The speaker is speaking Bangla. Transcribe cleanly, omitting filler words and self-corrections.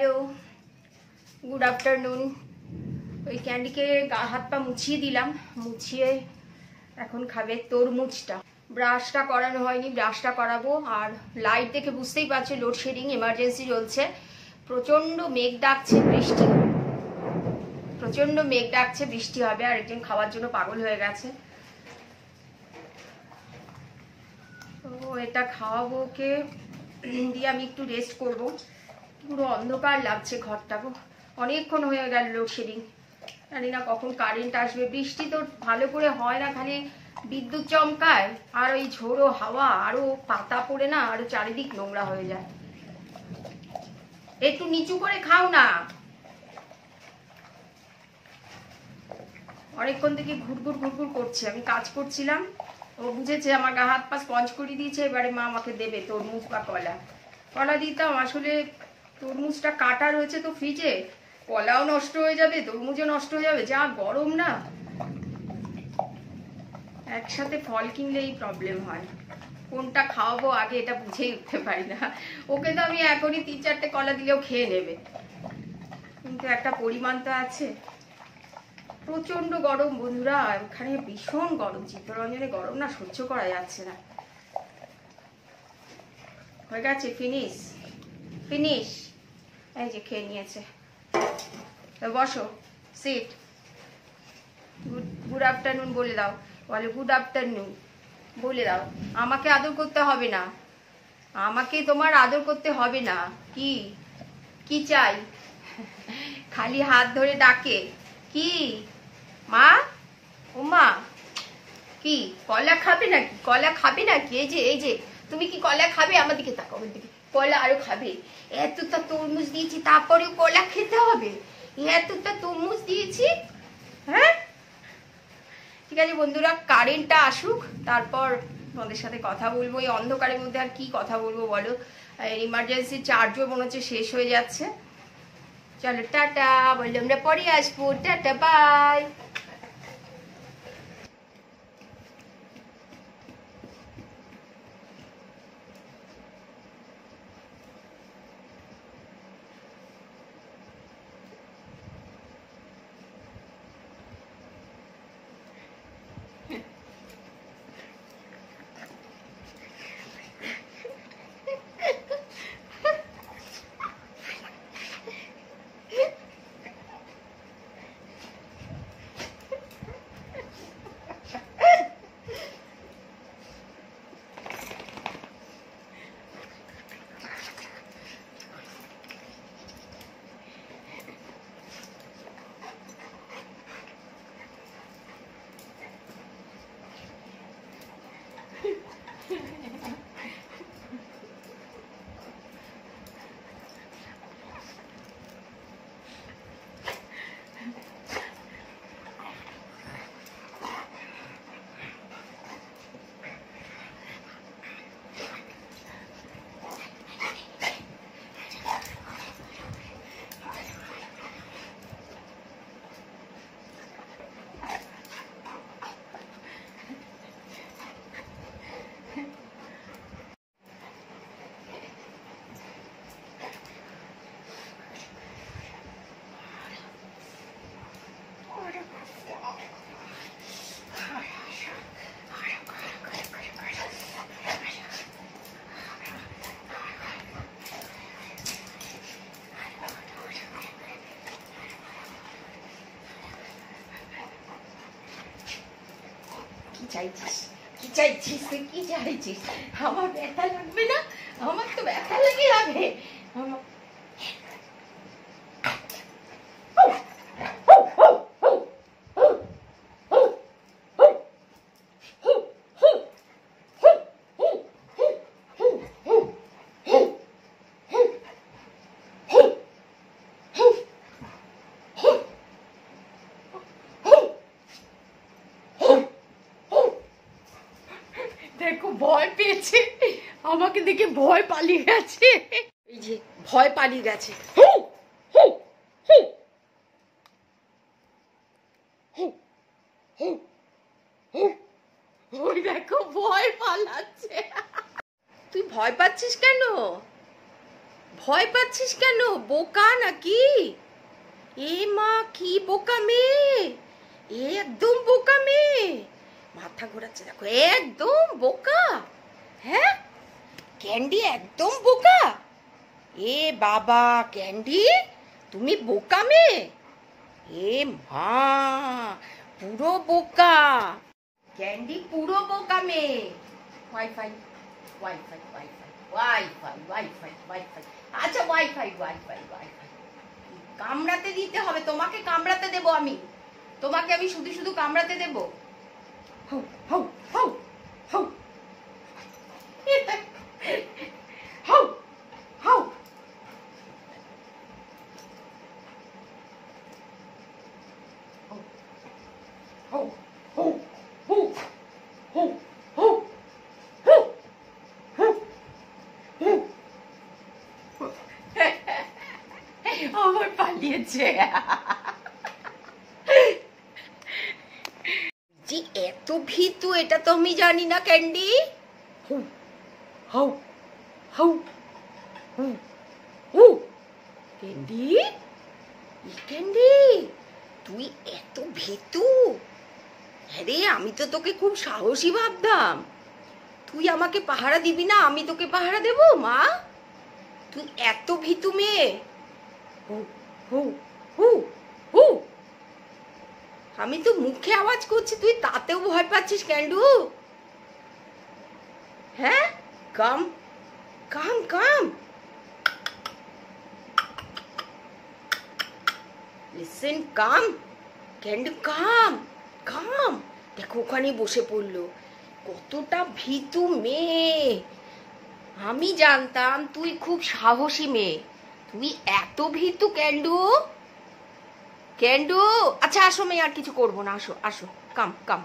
Hello, good afternoon. ওই ক্যান্ডিকে গা হাত পা মুছিয়ে দিলাম, মুছিয়ে এখন খাবে তরমুজটা। ব্রাশটা করানো হয়নি, ব্রাশটা করাবো। আর লাইট দেখে বুঝতেই পারছে লোডশেডিং, এমার্জেন্সি চলছে। প্রচণ্ড মেঘ ডাকছে, বৃষ্টি, প্রচণ্ড মেঘ ডাকছে, বৃষ্টি হবে। আর একজন খাওয়ার জন্য পাগল হয়ে গেছে। তো এটা খাওয়াবো ওকে, দিয়ে আমি একটু রেস্ট করব। পুরো অন্ধকার লাগছে ঘরটা গো, অনেকক্ষণ হয়ে গেল লোডশেডিং। জানি না কখন কারেন্ট আসবে। বৃষ্টি তো ভালো করে হয় না, খালি বিদ্যুৎ চমকায় আর ওই ঝোড়ো হাওয়া, আরো পাতা পড়ে না, আরো চারিদিক নোংরা হয়ে যায়। একটু নিচু করে খাও না। অনেকক্ষণ থেকে ঘুরঘুর ঘুরঘুর করছে, আমি কাজ করছিলাম। ও বুঝেছে, আমার গা হাত পা স্পঞ্জ করে দিয়েছে। এবারে মা আমাকে দেবে তরমুজ বা কলা। কলা দিতাম, আসলে তরমুজটা কাটা রয়েছে তো ফ্রিজে, কলাও নষ্ট হয়ে যাবে, তরমুজও নষ্ট হয়ে যাবে। যা গরম না, একসাথে ফল কিনলে এই প্রবলেম হয়। কোনটা খাওয়াবো আগে এটা বুঝেই উঠতে পারি না। ওকে তো আমি এখনই 3-4টে কলা দিলেও খেয়ে নেবে, কিন্তু একটা পরিমাণ তো আছে। প্রচন্ড গরম বন্ধুরা, এখানে ভীষণ গরম, চিত্তরঞ্জনে গরম না, সহ্য করা যাচ্ছে না। হয়ে গেছে, ফিনিশ ফিনিশ। এই যে খেয়ে নিয়েছে। বসো, সিট। গুড আফটারনুন বলে দাও, বলে গুড আফটারনুন বলে দাও। আমাকে আদর করতে হবে না, আমাকে তোমার আদর করতে হবে না। কি কি চাই? খালি হাত ধরে ডাকে। কি মা? ও মা, কি কলা খাবে নাকি? কলা খাবে নাকি? এই যে এই যে, তুমি কি কলা খাবে? আমার দিকে তাকাও, আমার দিকে। কলা আরো খাবে? এতটা তরমুজ দিয়েছি, তারপরেও কলা খেতে হবে? এতটা তরমুজ দিয়েছি, হ্যাঁ? ঠিক আছে বন্ধুরা, কারেন্টটা আসুক, তারপর তোমাদের সাথে কথা বলবো। এই অন্ধকারের মধ্যে আর কি কথা বলবো বলো? ইমার্জেন্সি চার্জও মনে হচ্ছে শেষ হয়ে যাচ্ছে। চলো টাটা, বললাম আমরা পরে আসবো। Tata, bye. চাইছিস? কি চাইছিস? কি চাইছিস? আমার ব্যথা লাগবে না? আমার তো ব্যথা লেগে যাবে। দেখো, ভয় পেয়েছে, আমাকে দেখে ভয় পালিয়ে গেছে। এই যে ভয় পালিয়ে গেছে। ওই দেখো, ভয় পালাচ্ছে। তুই ভয় পাচ্ছিস কেন? ভয় পাচ্ছিস কেন? বোকা নাকি? এ মা, কি বোকা মেয়ে! একদম বোকা মেয়ে, মাথা ঘোরাচ্ছে দেখো, একদম বোকা। হ্যাঁ, ক্যান্ডি একদম বোকা। এ বাবা, ক্যান্ডি তুমি বোকা মেয়ে? এ মা, পুরো বোকা ক্যান্ডি, পুরো বোকা মেয়ে। Wifi wifi wifi wifi wifi wifi, আচ্ছা ওয়াইফাই ওয়াইফাই ওয়াইফাই। কামড়াতে দিতে হবে তোমাকে, কামড়াতে দেবো আমি তোমাকে, আমি শুধু শুধু কামড়াতে দেবো? হৌ হৌ হৌ হৌ হৌ হৌ। আবার পালিয়েছে। যে এত ভীতু এটা তো আমি জানি না ক্যান্ডি। ক্যান্ডি, ক্যান্ডি তুই এত ভীতু? আরে আমি তো তোকে খুব সাহসী ভাবতাম। তুই আমাকে পাহারা দিবি না, আমি তোকে পাহারা দেব মা? তুই এত ভীতু মেয়ে। আমি তো মুখে আওয়াজ করছি, তুই তাতেও ভয় পাচ্ছিস ক্যান্ডু? হ্যাঁ, কাম কাম কাম, লিসেন, কাম ক্যান্ডু, কাম কাম। দেখো ওখানে বসে পড়লো, কতটা ভীতু মেয়ে। আমি জানতাম তুই খুব সাহসী মেয়ে, তুই এত ভীতু ক্যান্ডু। ক্যান্ডু, আচ্ছা আসো মেয়ে, আর কিছু করবো না, আসো আসো, কাম কাম।